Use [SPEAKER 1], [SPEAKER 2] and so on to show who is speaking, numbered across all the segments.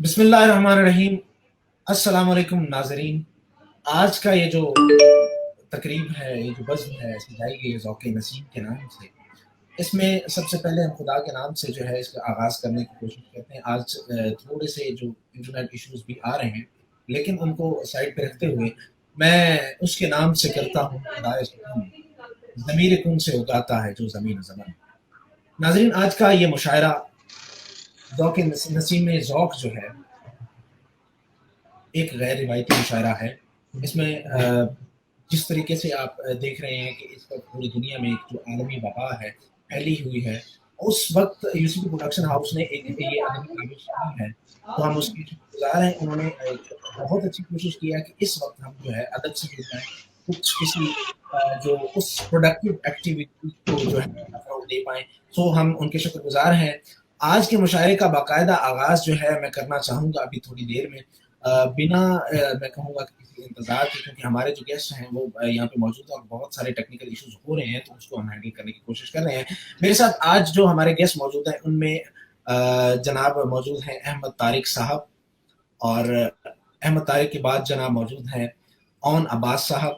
[SPEAKER 1] بسم اللہ الرحمن الرحیم۔ السلام علیکم ناظرین۔ آج کا یہ جو تقریب ہے، یہ جو بزم ہے سجائی گئی ہے ذوق نسیم کے نام سے، اس میں سب سے پہلے ہم خدا کے نام سے جو ہے اس کا آغاز کرنے کی کوشش کرتے ہیں۔ آج تھوڑے سے جو انٹرنیٹ ایشوز بھی آ رہے ہیں، لیکن ان کو سائڈ پہ رکھتے ہوئے میں اس کے نام سے کرتا ہوں خدائے سکون، ضمیر کن سے اگاتا ہے جو زمین زمن۔ ناظرین، آج کا یہ مشاعرہ ذوق نسیم ذوق جو ہے ایک غیر روایتی مشاعرہ ہے۔ اس میں جس طریقے سے آپ دیکھ رہے ہیں کہ اس وقت پوری دنیا میں ایک جو عالمی وبا ہے پھیلی ہوئی ہے، اس وقت یوسفی پروڈکشن ہاؤس نے ایک یہ ادبی کاوش کی ہے، تو ہم اس کے شکر گزار ہیں۔ انہوں نے ایک بہت اچھی کوشش کی ہے کہ اس وقت ہم جو ہے ادب سے جڑ جائیں، کچھ کسی جو اس پروڈکٹیو ایکٹیویٹی کو جو ہے فروغ دے پائیں، سو ہم ان کے شکر گزار ہیں۔ آج کے مشاعرے کا باقاعدہ آغاز جو ہے میں کرنا چاہوں گا ابھی تھوڑی دیر میں، بنا میں کہوں گا کہ کسی انتظار کے، کیونکہ ہمارے جو گیسٹ ہیں وہ یہاں پہ موجود ہیں اور بہت سارے ٹیکنیکل ایشوز ہو رہے ہیں، تو اس کو ہم ہینڈل کرنے کی کوشش کر رہے ہیں۔ میرے ساتھ آج جو ہمارے گیسٹ موجود ہیں ان میں جناب موجود ہیں احمد طارق صاحب، اور احمد طارق کے بعد جناب موجود ہیں اون عباس صاحب،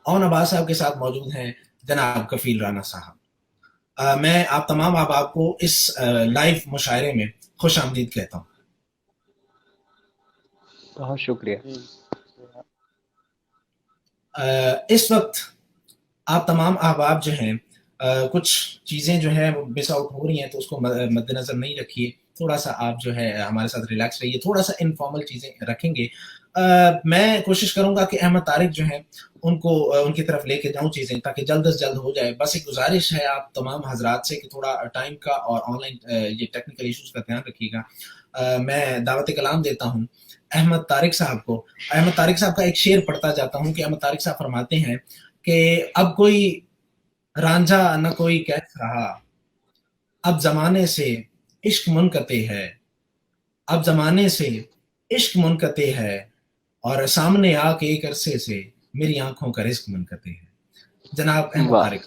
[SPEAKER 1] اون عباس صاحب کے ساتھ موجود ہیں جناب کفیل رانا صاحب۔ میں آپ تمام احباب کو اس لائیو مشاعرے میں خوش آمدید کہتا ہوں۔
[SPEAKER 2] بہت شکریہ۔
[SPEAKER 3] جی
[SPEAKER 1] اس وقت آپ تمام احباب جو ہیں کچھ چیزیں جو ہیں وہ مس آؤٹ ہو رہی ہیں، تو اس کو مد نظر نہیں رکھیے، تھوڑا سا آپ جو ہے ہمارے ساتھ ریلیکس رہیے، تھوڑا سا انفارمل چیزیں رکھیں گے۔ میں کوشش کروں گا کہ احمد طارق جو ہیں ان کو ان کی طرف لے کے جاؤں چیزیں، تاکہ جلد از جلد ہو جائے۔ بس ایک گزارش ہے آپ تمام حضرات سے کہ تھوڑا ٹائم کا اور آن لائن یہ ٹیکنیکل ایشوز کا دھیان رکھیے گا۔ میں دعوت کلام دیتا ہوں احمد طارق صاحب کو۔ احمد طارق صاحب کا ایک شعر پڑھتا جاتا ہوں کہ احمد طارق صاحب فرماتے ہیں کہ اب کوئی رانجھا نہ کوئی کیس رہا، اب زمانے سے عشق منقطع ہے، اب زمانے سے عشق منقطع ہے، اور سامنے آ کے ایک عرصے سے میری آنکھوں کا رزق منقطع ہے۔ جناب احمد
[SPEAKER 2] واہ،
[SPEAKER 1] طارق۔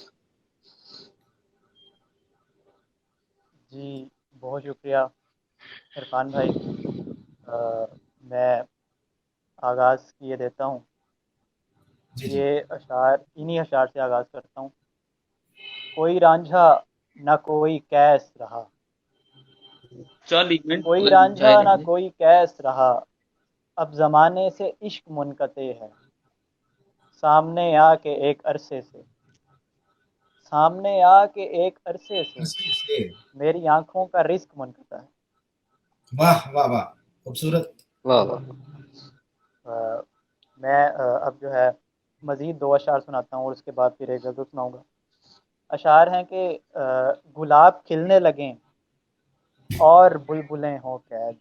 [SPEAKER 3] جی بہت شکریہ عرفان بھائی۔ میں آغاز کیے دیتا ہوں،
[SPEAKER 1] جی جی
[SPEAKER 3] یہ اشعار انہی اشعار سے آغاز کرتا ہوں۔ کوئی رانجھا نہ کوئی کیس رہا، کوئی رانجھا نہ کوئی کیس رہا، اب زمانے سے عشق منقطع ہے، سامنے آ کے ایک عرصے سے، سامنے آ کے ایک عرصے سے میری آنکھوں کا رزق منقطع ہے۔
[SPEAKER 1] واہ واہ واہ، خوبصورت۔
[SPEAKER 2] واہ واہ،
[SPEAKER 3] میں اب جو ہے مزید دو اشعار سناتا ہوں اور اس کے بعد پھر ایک غزل سناؤں گا۔ اشعار ہیں کہ گلاب کھلنے لگیں اور بلبلیں ہوں قید،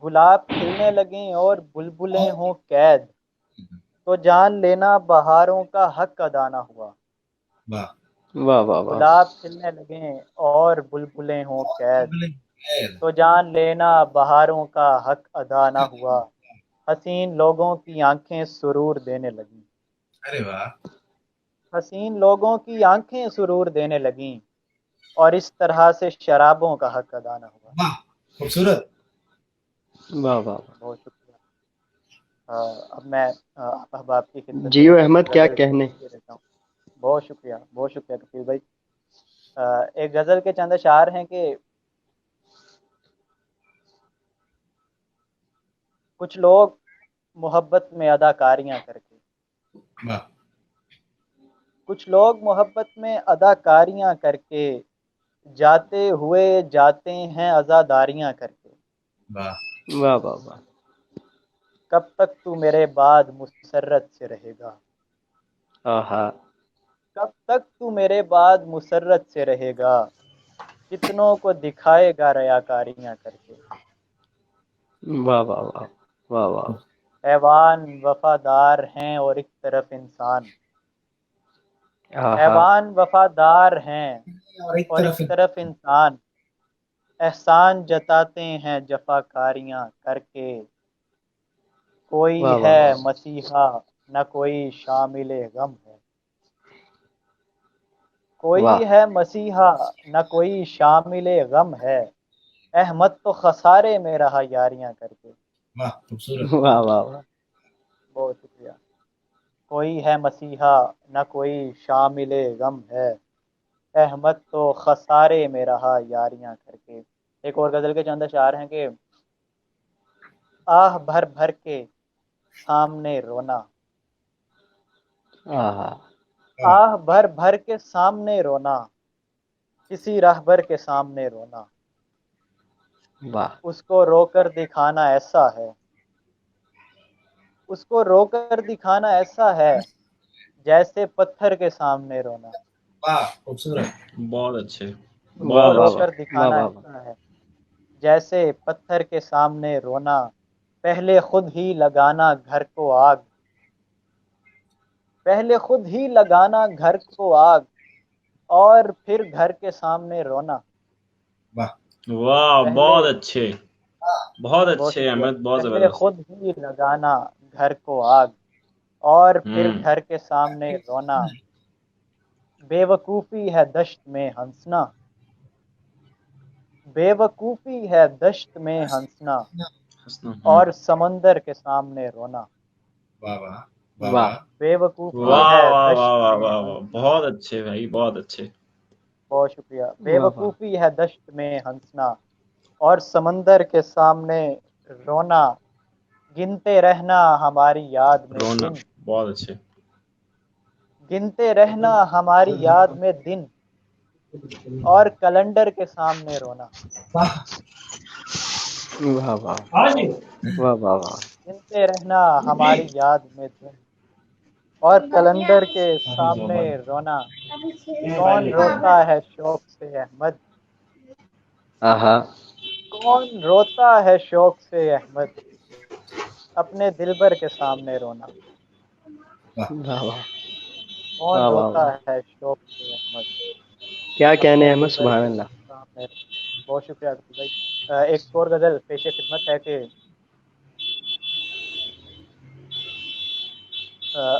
[SPEAKER 3] گلاب کھلنے لگیں اور بلبلیں ہوں قید، تو جان لینا بہاروں کا حق ادا نہ ہوا۔
[SPEAKER 1] واہ
[SPEAKER 2] واہ واہ واہ،
[SPEAKER 3] گلاب کھلنے لگیں اور بلبلیں ہوں قید، تو جان لینا بہاروں کا حق ادا نہ ہوا۔ حسین لوگوں کی آنکھیں سرور دینے لگیں،
[SPEAKER 1] ارے واہ،
[SPEAKER 3] حسین لوگوں کی آنکھیں سرور دینے لگیں، اور اس طرح سے شرابوں کا حق ادا نہ ہوا۔
[SPEAKER 1] واہ خوبصورت۔
[SPEAKER 2] واہ واہ۔
[SPEAKER 3] بہت شکریہ۔ اب میں آپ احباب کی خدمت میں
[SPEAKER 2] جیو
[SPEAKER 3] ایک
[SPEAKER 2] احمد، کیا
[SPEAKER 3] غزل
[SPEAKER 2] کہنے۔
[SPEAKER 3] دے دیتا ہوں۔ بہت شکریہ کفیل بھائی۔ ایک غزل کے چند اشعار ہیں کہ کچھ لوگ محبت میں اداکاریاں کر کے،
[SPEAKER 1] واہ
[SPEAKER 3] کچھ لوگ محبت میں اداکاریاں کر کے، جاتے ہوئے جاتے ہیں عزاداریاں کر کے،
[SPEAKER 1] واہ
[SPEAKER 2] واہ واہ واہ،
[SPEAKER 3] کب تک تو میرے بعد مسرت سے رہے گا،
[SPEAKER 2] آہا،
[SPEAKER 3] کب تک تو میرے بعد مسرت سے رہے گا، کتنوں کو دکھائے گا ریاکاریاں کر کے۔
[SPEAKER 2] واہ واہ واہ، واہ واہ،
[SPEAKER 3] حیوان وفادار ہیں اور ایک طرف انسان،
[SPEAKER 2] آہا،
[SPEAKER 3] حیوان وفادار ہیں
[SPEAKER 1] اور ایک
[SPEAKER 3] اور ایک
[SPEAKER 1] طرف
[SPEAKER 3] طرف انسان، احسان جتاتے ہیں جفاکاریاں کر کے، کوئی
[SPEAKER 2] واہ واہ
[SPEAKER 3] ہے
[SPEAKER 2] واہ،
[SPEAKER 3] مسیحا نہ کوئی شامل غم ہے، کوئی
[SPEAKER 2] واہ
[SPEAKER 3] ہے مسیحا نہ کوئی شامل غم ہے، احمد تو خسارے میں رہا یاریاں کر کے.
[SPEAKER 1] واہ خوبصورت.
[SPEAKER 2] واہ واہ واہ.
[SPEAKER 3] بہت شکریہ. کوئی ہے مسیحا نہ کوئی شامل غم ہے، احمد تو خسارے میں رہا یاریاں کر کے. ایک اور غزل کے چند اشعار ہیں کہ آہ بھر بھر کے سامنے رونا،
[SPEAKER 2] آہا.
[SPEAKER 3] آہ بھر بھر کے سامنے رونا، کسی راہبر کے سامنے رونا،
[SPEAKER 2] واہ.
[SPEAKER 3] اس کو رو کر دکھانا ایسا ہے، اس کو رو کر دکھانا ایسا ہے جیسے پتھر کے سامنے رونا.
[SPEAKER 1] واہ خوبصورت.
[SPEAKER 4] بہت اچھے،
[SPEAKER 3] اس
[SPEAKER 2] واہ
[SPEAKER 3] کو
[SPEAKER 4] بہت
[SPEAKER 3] رو
[SPEAKER 2] واہ
[SPEAKER 4] اچھے.
[SPEAKER 3] کر
[SPEAKER 2] واہ. واہ
[SPEAKER 3] دکھانا
[SPEAKER 2] واہ واہ.
[SPEAKER 3] ایسا ہے جیسے پتھر کے سامنے رونا، پہلے خود ہی لگانا گھر کو آگ، پہلے خود ہی لگانا گھر کو آگ اور پھر گھر کے سامنے رونا.
[SPEAKER 1] واہ.
[SPEAKER 4] واہ
[SPEAKER 3] پہلے
[SPEAKER 4] بہت اچھے، بہت
[SPEAKER 3] بہت
[SPEAKER 4] اچھے
[SPEAKER 3] شکریہ.
[SPEAKER 4] احمد، بہت
[SPEAKER 3] پہلے
[SPEAKER 4] زبردست.
[SPEAKER 3] خود ہی لگانا گھر کو آگ اور پھر
[SPEAKER 4] ہوں
[SPEAKER 3] گھر کے سامنے رونا، بے وقوفی ہے دشت میں ہنسنا، بے وقوفی ہے دشت میں ہنسنا
[SPEAKER 4] حسنا.
[SPEAKER 3] اور سمندر کے سامنے رونا.
[SPEAKER 1] واہ واہ واہ
[SPEAKER 2] واہ
[SPEAKER 1] واہ.
[SPEAKER 3] بے وقوفی
[SPEAKER 4] واہ
[SPEAKER 3] ہے
[SPEAKER 4] واہ
[SPEAKER 3] دشت
[SPEAKER 4] واہ واہ
[SPEAKER 3] میں
[SPEAKER 4] واہ واہ،
[SPEAKER 3] ہنسنا.
[SPEAKER 4] بہت اچھے بھائی، بہت اچھے.
[SPEAKER 3] بہت شکریہ. بے
[SPEAKER 2] واہ واہ.
[SPEAKER 3] وقوفی ہے دشت میں ہنسنا اور سمندر کے سامنے رونا، گنتے رہنا ہماری یاد میں
[SPEAKER 4] رونا،
[SPEAKER 3] دن،
[SPEAKER 4] بہت اچھے.
[SPEAKER 3] گنتے رہنا ہماری یاد میں دن اور کیلنڈر کے سامنے رونا.
[SPEAKER 1] واہ.
[SPEAKER 2] واہ واہ. واہ واہ واہ.
[SPEAKER 3] گنتے رہنا ہماری یاد میں دن اور کیلنڈر کے سامنے رونا، کون روتا ہے شوق سے احمد،
[SPEAKER 2] آہا.
[SPEAKER 3] کون روتا ہے شوق سے احمد، اپنے دلبر کے سامنے رونا.
[SPEAKER 1] واہ.
[SPEAKER 2] واہ واہ.
[SPEAKER 3] کون
[SPEAKER 2] واہ واہ
[SPEAKER 3] روتا
[SPEAKER 2] واہ.
[SPEAKER 3] ہے شوق سے احمد،
[SPEAKER 2] کیا کہنے
[SPEAKER 3] اپنے
[SPEAKER 2] احمد،
[SPEAKER 3] دلبر
[SPEAKER 2] سبحان
[SPEAKER 3] کے
[SPEAKER 2] اللہ.
[SPEAKER 3] سامنے رونا. بہت شکریہ عاطف بھائی. ایک اور غزل پیش خدمت ہے کہ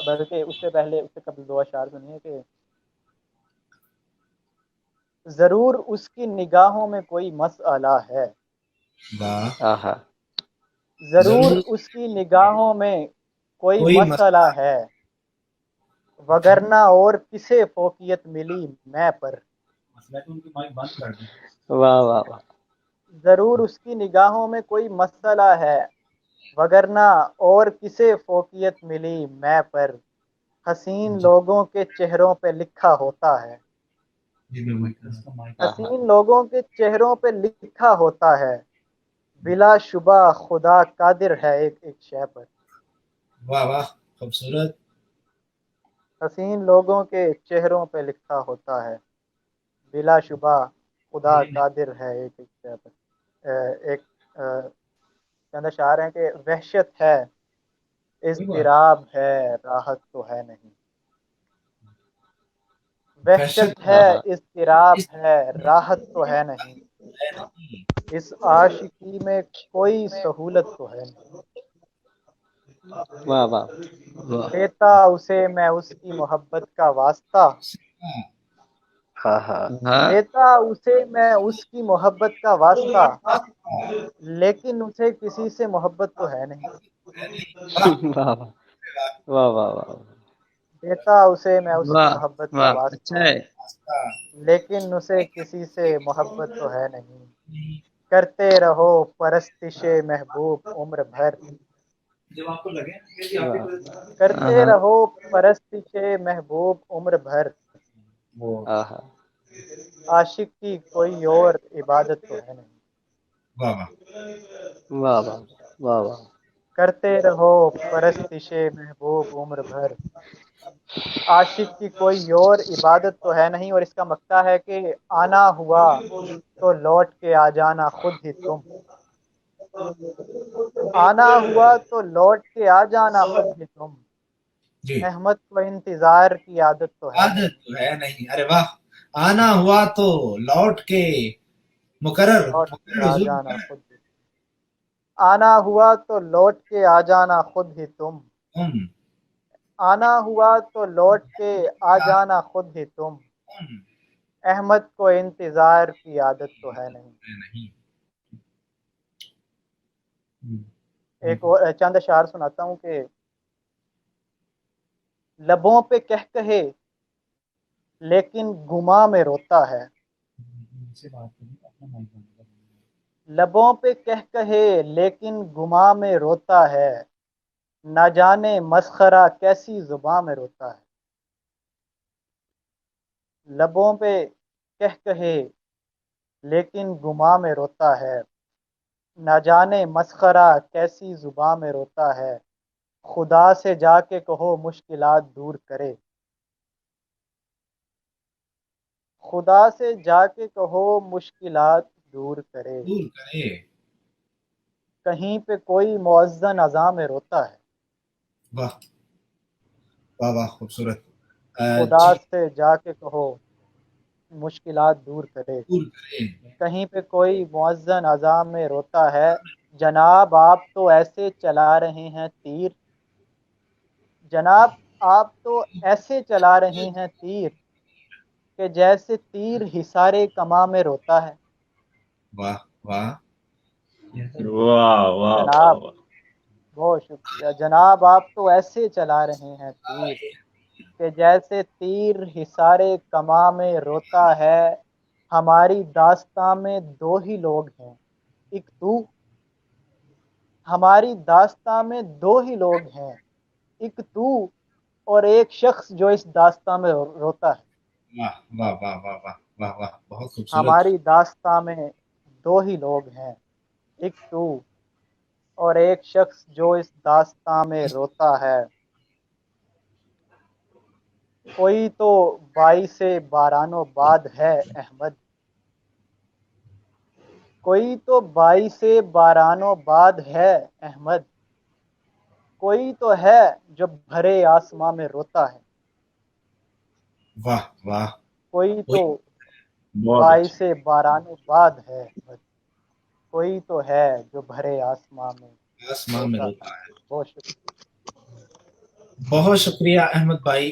[SPEAKER 3] بلکہ اس سے پہلے اس سے قبل دو اشعار سنیے کہ ضرور اس کی نگاہوں میں کوئی مسئلہ ہے،
[SPEAKER 1] واہ.
[SPEAKER 2] آہا.
[SPEAKER 3] ضرور
[SPEAKER 1] ضرور
[SPEAKER 3] اس کی نگاہوں میں کوئی
[SPEAKER 1] کوئی
[SPEAKER 3] مسئلہ ہے، وگرنہ اور کسے فوقیت ملی میں پر.
[SPEAKER 2] واہ واہ واہ.
[SPEAKER 3] ضرور اس کی نگاہوں میں کوئی مسئلہ ہے، وگرنہ اور کسے فوقیت ملی میں پر. حسین لوگوں کے چہروں پہ لکھا ہوتا ہے،
[SPEAKER 2] آہا.
[SPEAKER 3] حسین لوگوں کے چہروں پہ لکھا ہوتا ہے، بلا شبہ خدا قادر ہے ایک ایک شے پر.
[SPEAKER 1] واہ واہ خوبصورت.
[SPEAKER 3] حسین لوگوں کے چہروں پہ لکھا ہوتا ہے، بلا شبہ خدا قادر ہے ایک ایک شے پر. ایک چند اشعار ہیں کہ وحشت ہے، اضطراب ہے، راحت تو ہے نہیں. وحشت ہے،
[SPEAKER 2] آہا.
[SPEAKER 3] اضطراب ہے، راحت تو ہے نہیں. اس عاشقی میں کوئی سہولت تو ہے نہیں.
[SPEAKER 2] واہ واہ واہ.
[SPEAKER 3] دیتا اسے میں اس کی محبت کا واسطہ،
[SPEAKER 2] آہا.
[SPEAKER 3] دیتا اسے میں اس کی محبت کا واسطہ، لیکن اسے کسی سے محبت تو ہے نہیں.
[SPEAKER 2] واہ واہ. واہ واہ واہ.
[SPEAKER 3] دیتا اسے میں اس کی محبت کا واسطہ، لیکن اسے کسی سے محبت تو ہے نہیں. کرتے رہو پرستش محبوب عمر بھر،
[SPEAKER 2] واہ.
[SPEAKER 3] کرتے رہو پرستش محبوب عمر بھر.
[SPEAKER 2] آہا.
[SPEAKER 3] عاشق کی کوئی اور عبادت تو ہے نہیں.
[SPEAKER 1] واہ واہ.
[SPEAKER 2] واہ واہ. واہ واہ.
[SPEAKER 3] کرتے رہو پرستش محبوب عمر بھر. عاشق کی کوئی اور عبادت تو ہے نہیں. اور اس کا مقطع ہے کہ آنا ہوا تو لوٹ کے آ جانا خود ہی تم، آنا ہوا تو لوٹ کے آ جانا خود ہی تم.
[SPEAKER 1] جی.
[SPEAKER 3] احمد کو انتظار کی عادت تو ہے نہیں.
[SPEAKER 1] عادت تو ہے نہیں. ارے واہ. آنا ہوا تو لوٹ کے مقرر
[SPEAKER 3] لوٹ کے آ
[SPEAKER 1] حضور
[SPEAKER 3] جانا خود ہی، آنا ہوا تو لوٹ کے آ جانا خود ہی تم،
[SPEAKER 1] ہم
[SPEAKER 3] آنا ہوا تو لوٹ کے آ جانا خود ہی تم.
[SPEAKER 1] ہم
[SPEAKER 3] احمد کو انتظار کی عادت تو ہے نہیں.
[SPEAKER 1] نہیں.
[SPEAKER 3] ایک اور چند اشعار سناتا ہوں کہ لبوں پہ کہہ کہے لیکن گماں میں روتا ہے، لبوں پہ کہہ کہے لیکن گماں میں روتا ہے، نہ جانے مسخرہ کیسی زباں میں روتا ہے۔ لبوں پہ کہہ کہے لیکن گماں میں روتا ہے، نہ جانے مسخرہ کیسی زباں میں روتا ہے، خدا سے جا کے کہو مشکلات دور کرے، خدا سے جا کے کہو مشکلات دور کرے،
[SPEAKER 1] دور کرے۔
[SPEAKER 3] کہیں پہ کوئی مؤذن اذاں میں روتا ہے،
[SPEAKER 1] واہ واہ واہ، خوبصورت۔
[SPEAKER 3] خدا
[SPEAKER 1] جی،
[SPEAKER 3] سے جا کے کہو مشکلات دور کرے،
[SPEAKER 1] دور کرے۔
[SPEAKER 3] کہیں پہ کوئی مؤذن اذاں میں روتا ہے، جناب آپ تو ایسے چلا رہے ہیں تیر، جناب آپ تو ایسے چلا رہے ہیں تیر کہ جیسے تیر حصارِ کماں میں روتا ہے۔
[SPEAKER 1] واہ واہ،
[SPEAKER 4] واہ واہ
[SPEAKER 3] جناب
[SPEAKER 4] واہ
[SPEAKER 3] بہت شکریہ جناب، آپ تو ایسے چلا رہے ہیں تیر کہ جیسے تیر حصارِ کماں میں روتا ہے، ہماری داستاں میں دو ہی لوگ ہیں، ایک تو، ہماری داستاں میں دو ہی لوگ ہیں، ایک تو اور ایک شخص جو اس داستاں میں روتا ہے۔
[SPEAKER 1] واہ واہ واہ واہ واہ واہ واہ، بہت خوبصورت۔
[SPEAKER 3] ہماری داستاں میں دو ہی لوگ ہیں، ایک تو اور ایک شخص جو اس داستاں میں روتا ہے، کوئی تو باعث بارانوں باد ہے احمد، کوئی تو باعث بارانوں باد ہے احمد، کوئی تو ہے جو بھرے آسماں میں روتا ہے،
[SPEAKER 1] واہ واہ،
[SPEAKER 3] کوئی
[SPEAKER 1] کوئی
[SPEAKER 3] تو
[SPEAKER 4] بہت
[SPEAKER 3] باعث
[SPEAKER 4] اچھے۔
[SPEAKER 3] بارانوں باد ہے احمد، کوئی تو ہے جو بھرے آسماں میں
[SPEAKER 1] آسمان میں
[SPEAKER 3] روتا ہے۔
[SPEAKER 1] روتا ہے۔
[SPEAKER 3] بہت شکریہ۔
[SPEAKER 1] بہت شکریہ احمد بھائی،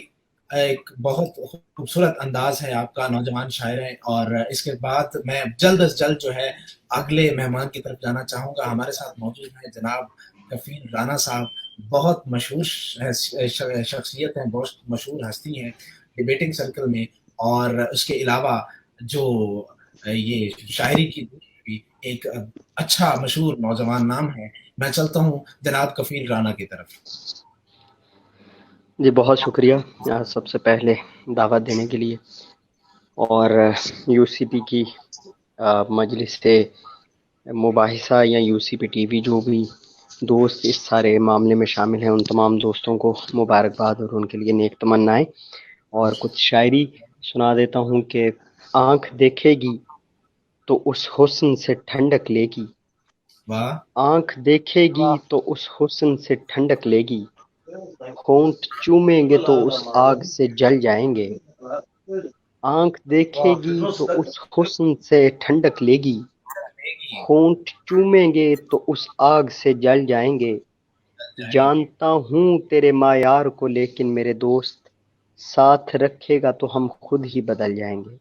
[SPEAKER 1] ایک بہت خوبصورت انداز ہے آپ کا، نوجوان شاعر ہیں۔ اور اس کے بعد میں جلد از جلد جو ہے اگلے مہمان کی طرف جانا چاہوں گا۔ ہمارے ساتھ موجود ہیں جناب کفیل رانا صاحب، بہت مشہور شخصیت ہیں، بہت مشہور ہستی ہیں ڈیبیٹنگ سرکل میں، اور اس کے علاوہ جو یہ شاعری کی بھی ایک اچھا مشہور نوجوان نام ہے۔ میں چلتا ہوں جناب کفیل رانا کی طرف۔
[SPEAKER 2] جی بہت شکریہ سب سے پہلے دعوت دینے کے لیے، اور یو سی پی کی مجلس سے مباحثہ یا you C P T V جو بھی دوست اس سارے معاملے میں شامل ہیں، ان تمام دوستوں کو مبارکباد اور ان کے لیے نیک تمنائیں۔ اور کچھ شاعری سنا دیتا ہوں کہ آنکھ دیکھے گی تو اس حسن سے ٹھنڈک لے گی،
[SPEAKER 1] واہ
[SPEAKER 2] آنکھ دیکھے گی
[SPEAKER 3] واہ
[SPEAKER 2] تو اس حسن سے ٹھنڈک لے گی، ہونٹ چومیں گے تو اس آگ سے جل جائیں گے، آنکھ دیکھے گی تو اس حسن سے ٹھنڈک لے گی، ہونٹ چومیں گے تو اس آگ سے جل جائیں گے، جانتا ہوں تیرے معیار کو لیکن میرے دوست، ساتھ رکھے گا تو ہم خود ہی بدل جائیں گے،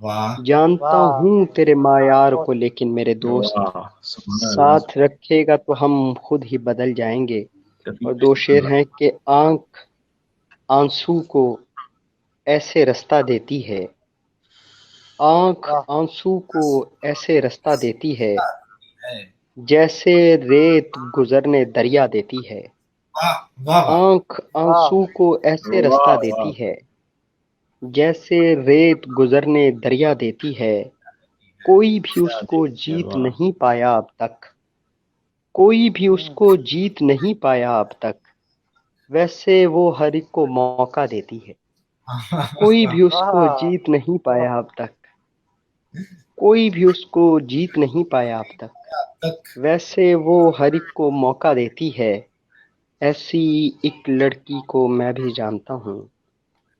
[SPEAKER 1] واہ
[SPEAKER 2] جانتا
[SPEAKER 3] واہ،
[SPEAKER 2] ہوں تیرے معیار
[SPEAKER 3] بہت
[SPEAKER 2] کو لیکن میرے دوست،
[SPEAKER 4] واہ سبحان اللہ۔
[SPEAKER 2] ساتھ رکھے گا تو ہم خود ہی بدل جائیں گے۔
[SPEAKER 4] کفیل
[SPEAKER 2] اور
[SPEAKER 4] بھائی
[SPEAKER 2] دو
[SPEAKER 4] سبحان
[SPEAKER 2] شعر
[SPEAKER 4] اللہ۔
[SPEAKER 2] ہیں کہ آنکھ آنسو کو ایسے رستہ دیتی ہے، آنکھ
[SPEAKER 3] واہ
[SPEAKER 2] آنسو کو ایسے رستہ دیتی ہے،
[SPEAKER 1] ہے۔
[SPEAKER 2] جیسے ریت گزرنے دریا دیتی ہے،
[SPEAKER 1] واہ واہ واہ،
[SPEAKER 2] آنکھ
[SPEAKER 3] واہ
[SPEAKER 2] آنسو کو ایسے رستہ
[SPEAKER 4] واہ
[SPEAKER 2] دیتی
[SPEAKER 4] واہ
[SPEAKER 2] ہے، جیسے ریت گزرنے دریا دیتی ہے، کوئی بھی اس کو جیت
[SPEAKER 4] واہ
[SPEAKER 2] نہیں پایا اب تک، کوئی بھی اس کو جیت نہیں پایا اب تک، ویسے وہ ہر ایک کو موقع دیتی ہے، کوئی بھی اس کو
[SPEAKER 3] واہ،
[SPEAKER 2] جیت نہیں پایا اب تک، کوئی بھی اس کو جیت نہیں پایا اب تک،
[SPEAKER 1] تک
[SPEAKER 2] ویسے وہ ہر ایک کو موقع دیتی ہے، ایسی ایک لڑکی کو میں بھی جانتا ہوں،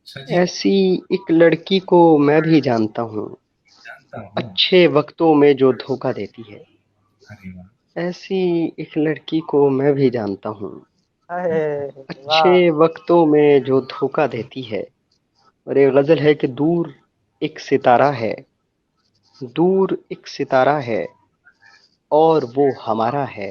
[SPEAKER 1] اچھا جی،
[SPEAKER 2] ایسی ایک لڑکی کو میں بھی جانتا ہوں،
[SPEAKER 1] جانتا ہوں۔
[SPEAKER 2] اچھے وقتوں میں جو دھوکہ دیتی ہے،
[SPEAKER 1] ارے واہ،
[SPEAKER 2] ایسی ایک لڑکی کو میں بھی جانتا ہوں،
[SPEAKER 3] اے،
[SPEAKER 2] اچھے
[SPEAKER 3] واہ
[SPEAKER 2] وقتوں میں جو دھوکہ دیتی ہے۔ اور ایک غزل ہے کہ دور ایک ستارہ ہے، دور ایک ستارہ ہے اور وہ ہمارا ہے،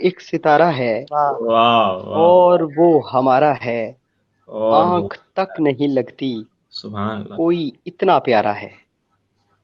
[SPEAKER 2] ایک ستارہ ہے
[SPEAKER 3] واہ
[SPEAKER 4] واہ واہ
[SPEAKER 2] اور وہ ہمارا ہے،
[SPEAKER 4] اور وہ
[SPEAKER 2] آنکھ تک نہیں لگتی
[SPEAKER 4] سبحان اللہ
[SPEAKER 2] کوئی اتنا پیارا ہے،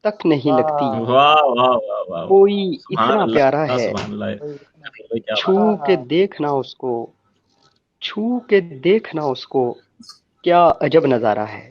[SPEAKER 2] تک نہیں لگتی
[SPEAKER 3] واہ
[SPEAKER 4] واہ واہ واہ واہ
[SPEAKER 2] کوئی
[SPEAKER 4] سبحان
[SPEAKER 2] اتنا پیارا
[SPEAKER 4] اللہ
[SPEAKER 2] ہے،
[SPEAKER 4] سبحان اللہ
[SPEAKER 3] کوئی
[SPEAKER 4] بھائی کیا
[SPEAKER 2] چھو
[SPEAKER 4] بات
[SPEAKER 3] ہاں
[SPEAKER 2] کے
[SPEAKER 3] ہاں
[SPEAKER 2] دیکھنا اس کو، چھو کے دیکھنا اس کو، کیا عجب نظارہ ہے،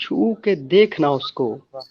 [SPEAKER 2] چھو کے دیکھنا اس کو،
[SPEAKER 3] واہ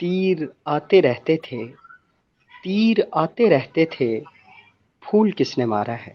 [SPEAKER 2] تیر آتے رہتے تھے، تیر آتے رہتے تھے، پھول کس نے مارا ہے،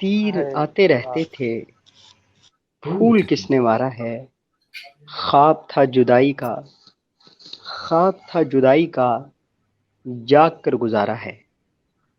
[SPEAKER 2] تیر
[SPEAKER 3] ہے
[SPEAKER 2] آتے
[SPEAKER 3] واہ
[SPEAKER 2] رہتے تھے، پھول کس نے مارا ہے، خواب تھا جدائی کا، خواب تھا جدائی کا، جاگ کر گزارا ہے،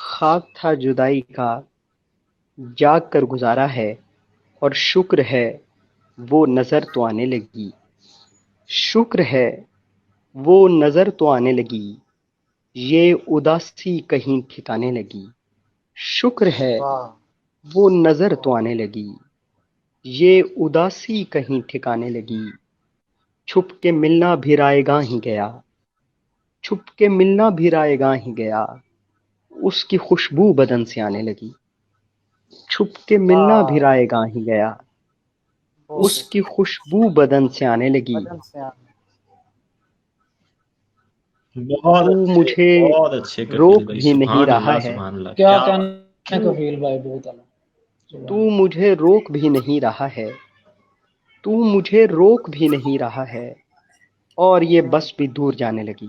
[SPEAKER 2] خواب تھا جدائی کا، جاگ کر گزارا ہے، اور شکر ہے وہ نظر تو آنے لگی، شکر ہے وہ نظر تو آنے لگی، یہ اداسی کہیں ٹھکانے لگی، شکر ہے
[SPEAKER 3] واہ
[SPEAKER 2] وہ نظر تو آنے لگی، یہ اداسی کہیں ٹھکانے لگی، چھپ کے ملنا بھی رائے گاہ ہی گیا، چھپ کے ملنا بھی رائے گاہ ہی گیا، اس کی خوشبو بدن سے آنے لگی، چھپ کے ملنا بھی
[SPEAKER 3] واہ
[SPEAKER 2] رائے گاہ ہی گیا،
[SPEAKER 3] بہت
[SPEAKER 2] اس کی خوشبو بدن سے آنے لگی،
[SPEAKER 3] بدن سے آنے
[SPEAKER 2] تو مجھے
[SPEAKER 4] بہت اچھے کفیل
[SPEAKER 2] روک
[SPEAKER 4] بھائی
[SPEAKER 2] بھی نہیں رہا ہے،
[SPEAKER 4] سبحان اللہ
[SPEAKER 5] کیا
[SPEAKER 4] کیا بات
[SPEAKER 5] کہنا ہے کفیل بھائی، بہت اعلیٰ
[SPEAKER 2] تو
[SPEAKER 5] سبحان اللہ۔
[SPEAKER 2] مجھے روک بھی نہیں رہا ہے، تو مجھے روک بھی نہیں رہا ہے، اور یہ بس بھی دور جانے لگی،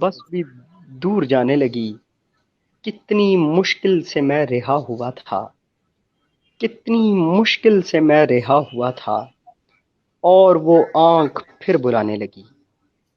[SPEAKER 2] بس بھی دور جانے لگی، کتنی مشکل سے میں رہا ہوا تھا، کتنی مشکل سے میں رہا ہوا تھا، اور وہ آنکھ پھر بلانے لگی،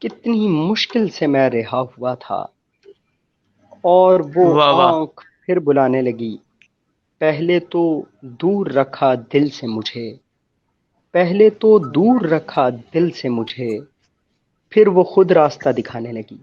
[SPEAKER 2] کتنی مشکل سے میں رہا ہوا تھا، اور وہ
[SPEAKER 4] واہ واہ
[SPEAKER 2] آنکھ پھر بلانے لگی، پہلے تو دور رکھا دل سے مجھے، پہلے تو دور رکھا دل سے مجھے، پھر وہ خود راستہ دکھانے لگی،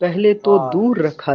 [SPEAKER 2] پہلے تو
[SPEAKER 3] واہ
[SPEAKER 2] دور رکھا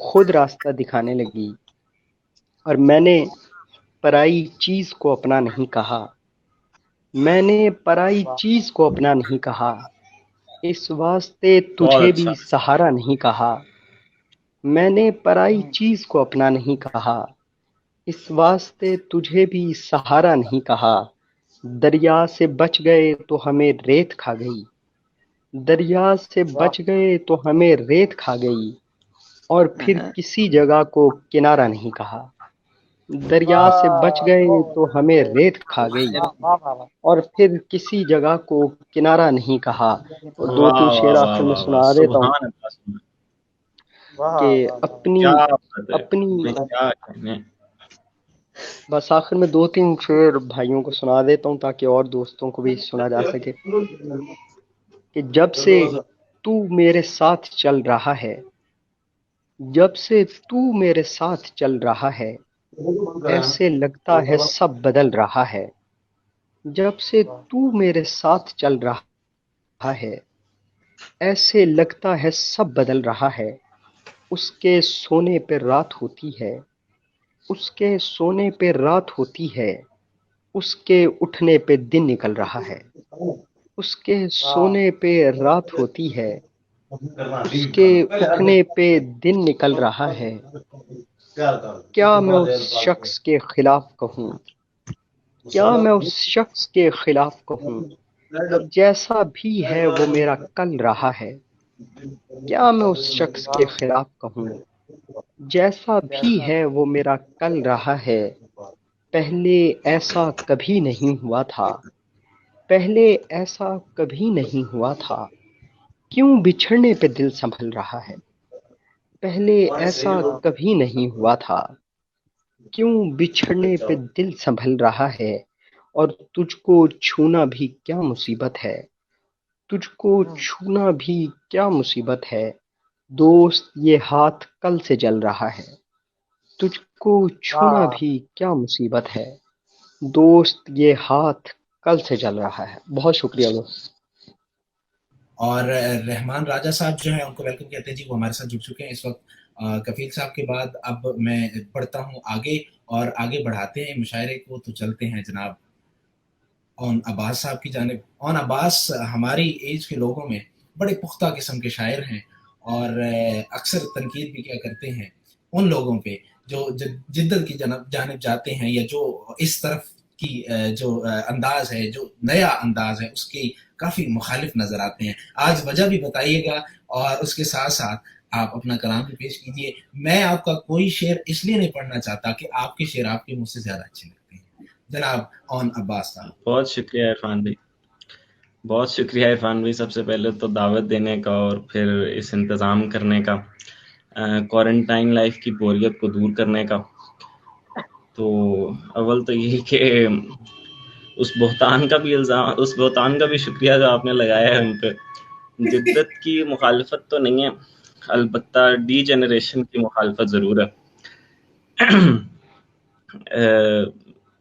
[SPEAKER 2] خود راستہ دکھانے لگی، اور میں نے پرائی چیز کو اپنا نہیں کہا، میں نے پرائی
[SPEAKER 3] واہ
[SPEAKER 2] چیز کو اپنا نہیں کہا، اس واسطے
[SPEAKER 4] بہت
[SPEAKER 2] تجھے
[SPEAKER 4] اچھا
[SPEAKER 2] بھی سہارا نہیں کہا، میں نے پرائی
[SPEAKER 3] ہوں،
[SPEAKER 2] چیز کو اپنا نہیں کہا، اس واسطے تجھے بھی سہارا نہیں کہا، دریا سے بچ گئے تو ہمیں ریت کھا گئی، دریا سے
[SPEAKER 3] واہ
[SPEAKER 2] بچ گئے تو ہمیں ریت کھا گئی، اور پھر کسی جگہ کو کنارہ نہیں کہا، دریا سے بچ
[SPEAKER 3] واہ
[SPEAKER 2] گئے
[SPEAKER 3] بہت
[SPEAKER 2] تو ہمیں
[SPEAKER 3] اچھے
[SPEAKER 2] ریت کھا گئی،
[SPEAKER 3] واہ واہ واہ واہ
[SPEAKER 2] اور پھر کسی جگہ کو کنارہ نہیں کہا، اور دو
[SPEAKER 4] واہ
[SPEAKER 2] تین
[SPEAKER 4] واہ
[SPEAKER 2] شعر
[SPEAKER 4] واہ
[SPEAKER 2] آخر میں
[SPEAKER 4] واہ واہ
[SPEAKER 2] سنا دیتا ہوں
[SPEAKER 4] سبحان اللہ
[SPEAKER 3] واہ
[SPEAKER 2] کہ
[SPEAKER 3] واہ واہ
[SPEAKER 2] اپنی
[SPEAKER 4] کیا بات ہے
[SPEAKER 2] اپنی
[SPEAKER 4] میں کیا کہنے
[SPEAKER 2] بس آخر میں دو تین شعر بھائیوں کو سنا دیتا ہوں تاکہ اور دوستوں کو بھی سنا جا سکے کہ جب سے تو میرے ساتھ چل رہا ہے، جب سے تو میرے ساتھ چل رہا ہے، ایسے لگتا ہے سب بدل رہا ہے، جب سے
[SPEAKER 3] واہ
[SPEAKER 2] تو میرے ساتھ چل رہا ہے، ایسے لگتا ہے سب بدل رہا ہے، اس کے سونے پہ رات ہوتی ہے، اس کے سونے پہ رات ہوتی ہے، اس کے اٹھنے پہ دن نکل رہا ہے، اس کے
[SPEAKER 3] واہ
[SPEAKER 2] سونے پہ رات ہوتی ہے، اس کے اٹھنے پہ دن نکل رہا ہے، کیا میں اس شخص کے خلاف کہوں، کیا میں اس شخص کے خلاف کہوں، جیسا بھی ہے وہ میرا کل رہا ہے، کیا میں اس شخص کے
[SPEAKER 3] واہ
[SPEAKER 2] خلاف کہوں، جیسا بھی ہے وہ میرا کل رہا ہے، پہلے ایسا کبھی نہیں ہوا تھا، پہلے ایسا کبھی نہیں ہوا تھا، کیوں بچھڑنے پہ دل سنبھل رہا ہے، پہلے ایسا کبھی نہیں ہوا تھا، کیوں بچھڑنے پہ دل سنبھل رہا ہے، اور تجھ کو چھونا بھی کیا مصیبت ہے، تجھ کو
[SPEAKER 3] ہوں،
[SPEAKER 2] چھونا بھی کیا مصیبت ہے، دوست یہ ہاتھ کل سے جل رہا ہے، تجھ کو چھونا
[SPEAKER 3] واہ
[SPEAKER 2] بھی کیا مصیبت ہے، دوست یہ ہاتھ کل سے جل رہا ہے۔ بہت شکریہ دوست۔
[SPEAKER 1] اور رحمان راجہ صاحب جو ہیں ان کو ویلکم کہتے ہیں جی، وہ ہمارے ساتھ جڑ چکے ہیں اس وقت۔ کفیل صاحب کے بعد اب میں پڑھتا ہوں آگے اور آگے بڑھاتے ہیں مشاعرے کو تو چلتے ہیں جناب اون عباس صاحب کی جانب. اون عباس ہماری ایج کے لوگوں میں بڑے پختہ قسم کے شاعر ہیں اور اکثر تنقید بھی کیا کرتے ہیں ان لوگوں پہ جو جدت کی جانب جاتے ہیں یا جو اس طرف کی جو انداز ہے جو نیا انداز ہے اس کی کافی مخالف نظر آتے ہیں. آج وجہ بھی بتائیے گا اور اس کے ساتھ ساتھ آپ اپنا کلام بھی پیش کیجیے. میں آپ کا کوئی شعر اس لیے نہیں پڑھنا چاہتا کہ آپ کے شعر آپ کے منہ سے زیادہ اچھے لگتے ہیں. جناب اون عباس صاحب.
[SPEAKER 4] بہت شکریہ عرفان بھائی، بہت شکریہ عرفان بھائی. سب سے پہلے تو دعوت دینے کا اور پھر اس انتظام کرنے کا، کوارنٹائن لائف کی بوریت کو دور کرنے کا. تو اول تو یہی کہ اس بہتان کا بھی شکریہ جو آپ نے لگایا ہے ہم پہ. جدت کی مخالفت تو نہیں ہے، البتہ ڈی جنریشن کی مخالفت ضرور ہے.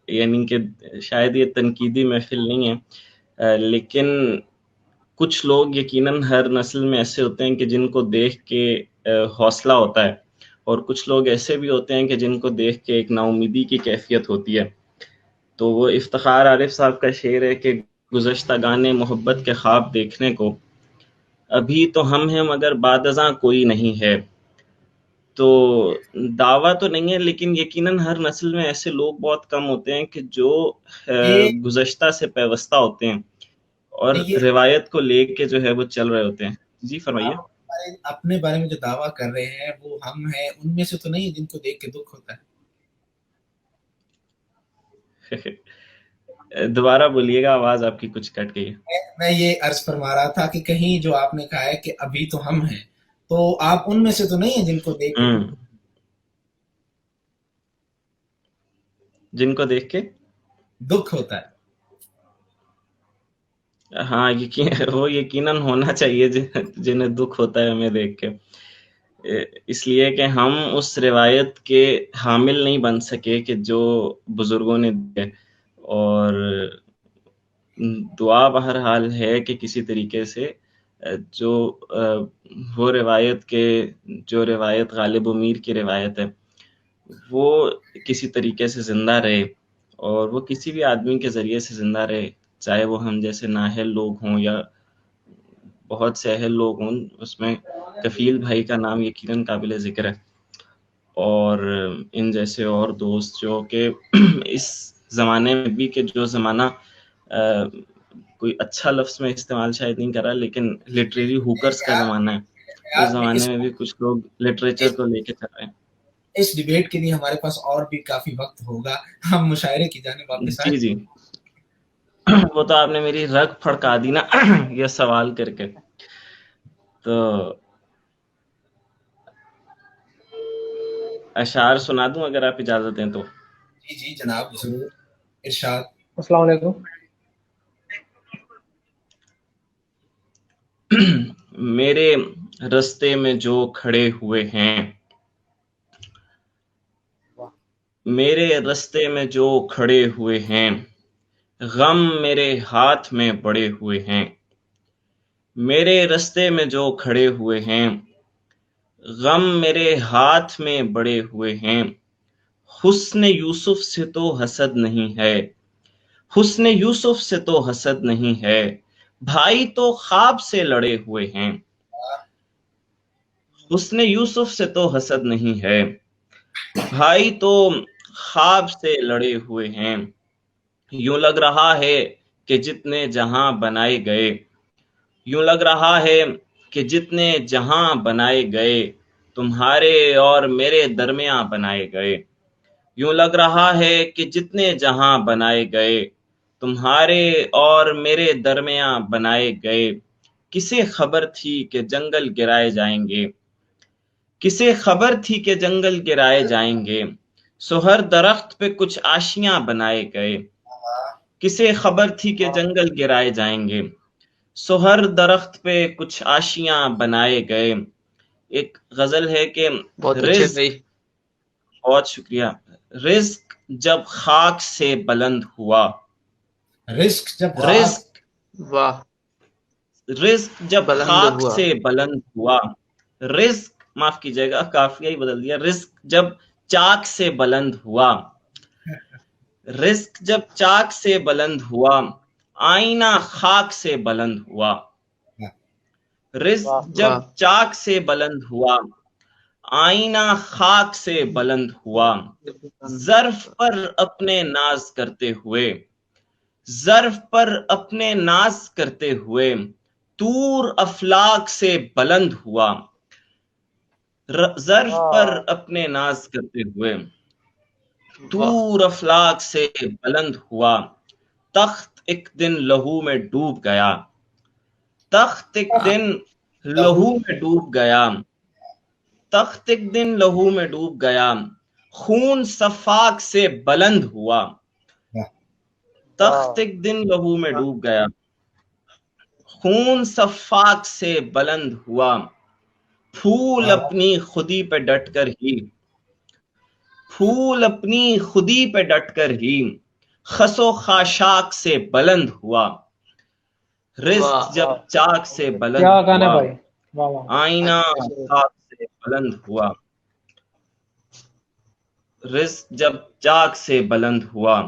[SPEAKER 4] یعنی کہ شاید یہ تنقیدی محفل نہیں ہے، لیکن کچھ لوگ یقیناً ہر نسل میں ایسے ہوتے ہیں کہ جن کو دیکھ کے حوصلہ ہوتا ہے، اور کچھ لوگ ایسے بھی ہوتے ہیں کہ جن کو دیکھ کے ایک نا امیدی کی کیفیت ہوتی ہے. تو وہ افتخار عارف صاحب کا شعر ہے کہ گزشتہ گانے محبت کے خواب دیکھنے کو، ابھی تو ہم ہیں مگر بعد ازاں کوئی نہیں ہے. تو دعویٰ تو نہیں ہے، لیکن یقیناً ہر نسل میں ایسے لوگ بہت کم ہوتے ہیں کہ جو گزشتہ سے پیوستہ ہوتے ہیں اور روایت کو لے کے جو ہے وہ چل رہے ہوتے ہیں. جی فرمائیے.
[SPEAKER 1] اپنے بارے میں جو دعویٰ کر رہے ہیں وہ ہم ہیں ان میں سے تو نہیں جن کو دیکھ کے دکھ ہوتا ہے.
[SPEAKER 4] دوبارہ بولیے گا، آواز آپ کی کچھ کٹ گئی.
[SPEAKER 1] میں یہ عرض فرما رہا تھا کہ کہیں جو آپ نے کہا ہے کہ ابھی تو ہم ہیں، تو آپ ان میں سے تو نہیں ہیں جن کو دیکھ
[SPEAKER 4] کے
[SPEAKER 1] دکھ ہوتا ہے.
[SPEAKER 4] ہاں وہ یقیناً ہونا چاہیے جنہیں دکھ ہوتا ہے ہمیں دیکھ کے، اس لیے کہ ہم اس روایت کے حامل نہیں بن سکے کہ جو بزرگوں نے دی. اور دعا بہرحال ہے کہ کسی طریقے سے جو وہ روایت کے جو روایت غالب و میر کی روایت ہے وہ کسی طریقے سے زندہ رہے، اور وہ کسی بھی آدمی کے ذریعے سے زندہ رہے، چاہے وہ ہم جیسے نااہل لوگ ہوں یا بہت سے اہل لوگ ہوں. اس میں کفیل بھائی کا نام یقیناً قابل ذکر ہے، اور ان جیسے اور دوست جو کہ اس زمانے میں بھی، کہ جو زمانہ کوئی اچھا لفظ میں استعمال شاید نہیں کر رہا، لیکن لٹریری ہوکرز کا زمانہ ہے. اس زمانے میں بھی کچھ لوگ لٹریچر کو لے کے چل رہے ہیں.
[SPEAKER 1] اس ڈیبیٹ کے لیے ہمارے پاس اور بھی کافی وقت ہوگا، ہم مشاعرے کی جانب واپس آئیں.
[SPEAKER 4] جی وہ تو آپ نے میری رگ پھڑکا دی نا یہ سوال کر کے. تو اشعار سنا دوں اگر آپ اجازت دیں تو.
[SPEAKER 1] جی جناب ضرور، ارشاد.
[SPEAKER 5] السلام علیکم.
[SPEAKER 4] میرے رستے میں جو کھڑے ہوئے ہیں، میرے رستے میں جو کھڑے ہوئے ہیں، غم میرے ہاتھ میں بڑے ہوئے ہیں. میرے رستے میں جو کھڑے ہوئے ہیں، غم میرے ہاتھ میں بڑے ہوئے ہیں. حسن یوسف سے تو حسد نہیں ہے، حسن یوسف سے تو حسد نہیں ہے. بھائی تو خواب سے لڑے ہوئے ہیں، حسن یوسف سے تو حسد نہیں ہے. بھائی تو خواب سے لڑے ہوئے ہیں. یوں لگ رہا ہے کہ جتنے جہاں بنائے گئے، یوں لگ رہا ہے کہ جتنے جہاں بنائے گئے، تمہارے اور میرے درمیاں بنائے گئے. یوں لگ رہا ہے کہ جتنے جہاں بنائے گئے، تمہارے اور میرے درمیاں بنائے گئے. کسے خبر تھی کہ جنگل گرائے جائیں گے، کسے خبر تھی کہ جنگل گرائے جائیں گے. سو ہر درخت پہ کچھ آشیاں بنائے گئے، کسے خبر تھی کہ جنگل گرائے جائیں گے. سو ہر درخت پہ کچھ آشیاں بنائے گئے. ایک غزل ہے کہ بہت شکریہ. رزق جب خاک سے بلند ہوا، رزق جب خاک سے بلند ہوا، رزق معاف کیجئے گا قافیہ ہی بدل دیا، رزق جب چاک سے بلند ہوا، رزق جب چاک سے بلند ہوا آئینہ خاک سے بلند ہوا. رزق جب چاک سے بلند ہوا آئینہ خاک سے بلند ہوا. ظرف پر اپنے ناز کرتے ہوئے ظرف پر اپنے ناز کرتے ہوئے طور افلاک سے بلند ہوا. ظرف پر اپنے ناز کرتے ہوئے طور افلاک سے بلند ہوا. تخت ایک دن لہو میں ڈوب گیا تخت ایک دن لہو میں ڈوب گیا تخت ایک دن لہو میں ڈوب گیا. خون صفاق سے بلند ہوا تخت ایک دن لہو میں ڈوب گیا. خون صفاق سے بلند ہوا. پھول اپنی خودی پہ ڈٹ کر ہی پھول اپنی خودی پہ ڈٹ کر ہی خس و خاشاک سے بلند ہوا. رزق جب چاک سے بلند
[SPEAKER 5] کیا گانا
[SPEAKER 4] ہوا
[SPEAKER 5] بھائی، واہ واہ.
[SPEAKER 4] آئینہ خاک سے بلند ہوا. رزق جب چاک سے بلند ہوا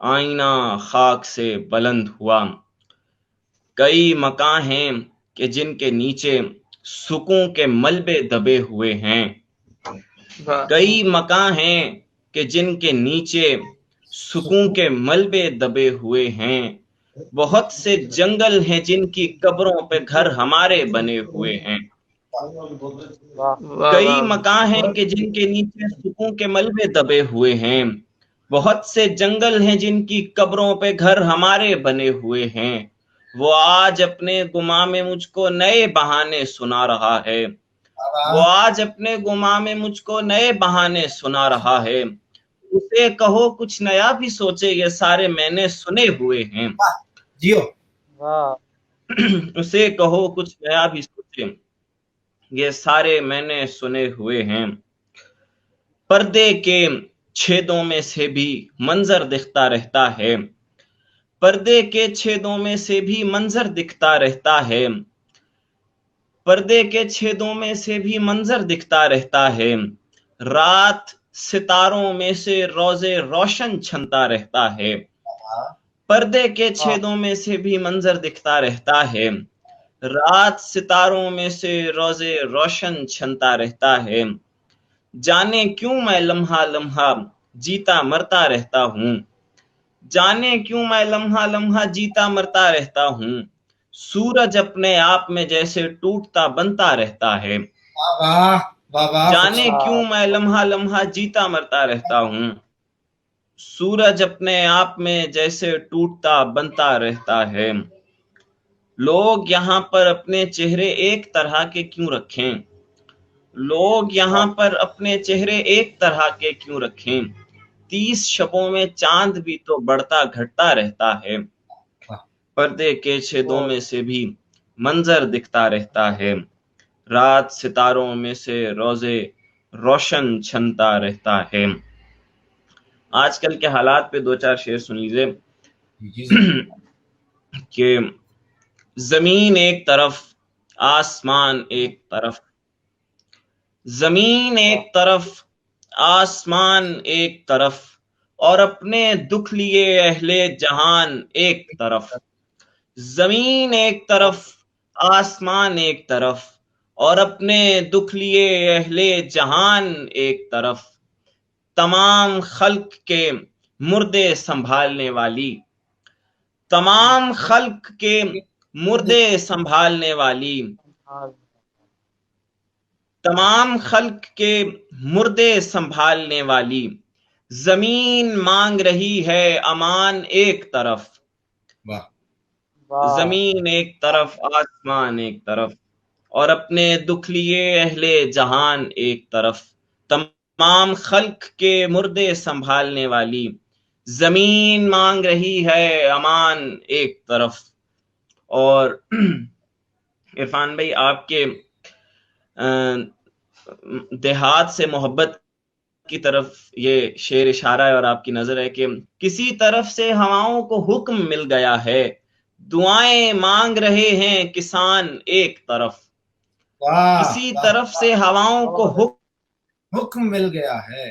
[SPEAKER 4] آئینہ خاک سے بلند ہوا. کئی مکاں ہیں کہ جن کے نیچے سکوں کے ملبے دبے ہوئے ہیں. کئی مکاں ہیں کہ جن کے نیچے سکوں کے ملبے دبے ہوئے ہیں. بہت سے جنگل ہیں جن کی قبروں پہ گھر ہمارے بنے ہوئے ہیں. کئی مکاں ہیں کہ جن کے نیچے سکوں کے ملبے دبے ہوئے ہیں. بہت سے جنگل ہیں جن کی قبروں پہ گھر ہمارے بنے ہوئے ہیں. وہ آج اپنے گماں میں مجھ کو نئے بہانے سنا رہا ہے. وہ آج اپنے گماں میں مجھ کو نئے بہانے سنا رہا ہے. اسے کہو کچھ نیا بھی سوچے یہ سارے میں نے سنے ہوئے ہیں.
[SPEAKER 1] جیو
[SPEAKER 4] اسے کہو کچھ نیا بھی سوچے یہ سارے میں نے سنے ہوئے ہیں. پردے کے چھیدوں میں سے بھی منظر دکھتا رہتا ہے. پردے کے چھیدوں میں سے بھی منظر دکھتا رہتا ہے. پردے کے چھیدوں میں سے بھی منظر دکھتا رہتا ہے. رات ستاروں میں سے روزے روشن چھنتا رہتا ہے. پردے کے چھیدوں میں سے بھی منظر دکھتا رہتا ہے. رات ستاروں میں سے روزے روشن چھنتا رہتا ہے. جانے کیوں میں لمحہ لمحہ جیتا مرتا رہتا ہوں. جانے کیوں میں لمحہ لمحہ جیتا مرتا رہتا ہوں. سورج اپنے آپ میں جیسے ٹوٹتا بنتا رہتا ہے. جانے کیوں میں لمحہ لمحہ جیتا مرتا رہتا ہوں. سورج اپنے آپ میں جیسے ٹوٹتا بنتا رہتا ہے. لوگ یہاں پر اپنے چہرے ایک طرح کے کیوں رکھیں. لوگ یہاں پر اپنے چہرے ایک طرح کے کیوں رکھیں. 30 شبوں میں چاند بھی تو بڑھتا گھٹتا رہتا ہے. پردے کے چھیدوں میں سے بھی منظر دکھتا رہتا ہے. رات ستاروں میں سے روزے روشن چھنتا رہتا ہے. آج کل کے حالات پہ 2-4 شعر سن لیجیے کہ زمین ایک طرف آسمان ایک طرف. زمین ایک طرف آسمان ایک طرف اور اپنے دکھ لیے اہل جہان ایک طرف. زمین ایک طرف آسمان ایک طرف اور اپنے دکھ لیے اہل جہان ایک طرف. تمام خلق کے مردے سنبھالنے والی تمام خلق کے مردے سنبھالنے والی تمام خلق کے مردے سنبھالنے والی. زمین مانگ رہی ہے امان ایک طرف. زمین ایک طرف آسمان ایک طرف اور اپنے دکھ لیے اہل جہان ایک طرف. تمام خلق کے مردے سنبھالنے والی. زمین مانگ رہی ہے امان ایک طرف. اور عرفان بھائی آپ کے دیہات سے محبت کی طرف یہ شعر اشارہ ہے اور آپ کی نظر ہے کہ کسی طرف سے ہواؤں کو حکم مل گیا ہے. دعائیں مانگ رہے ہیں کسان ایک طرف. کسی طرف سے ہواؤں کو
[SPEAKER 1] حکم مل گیا ہے.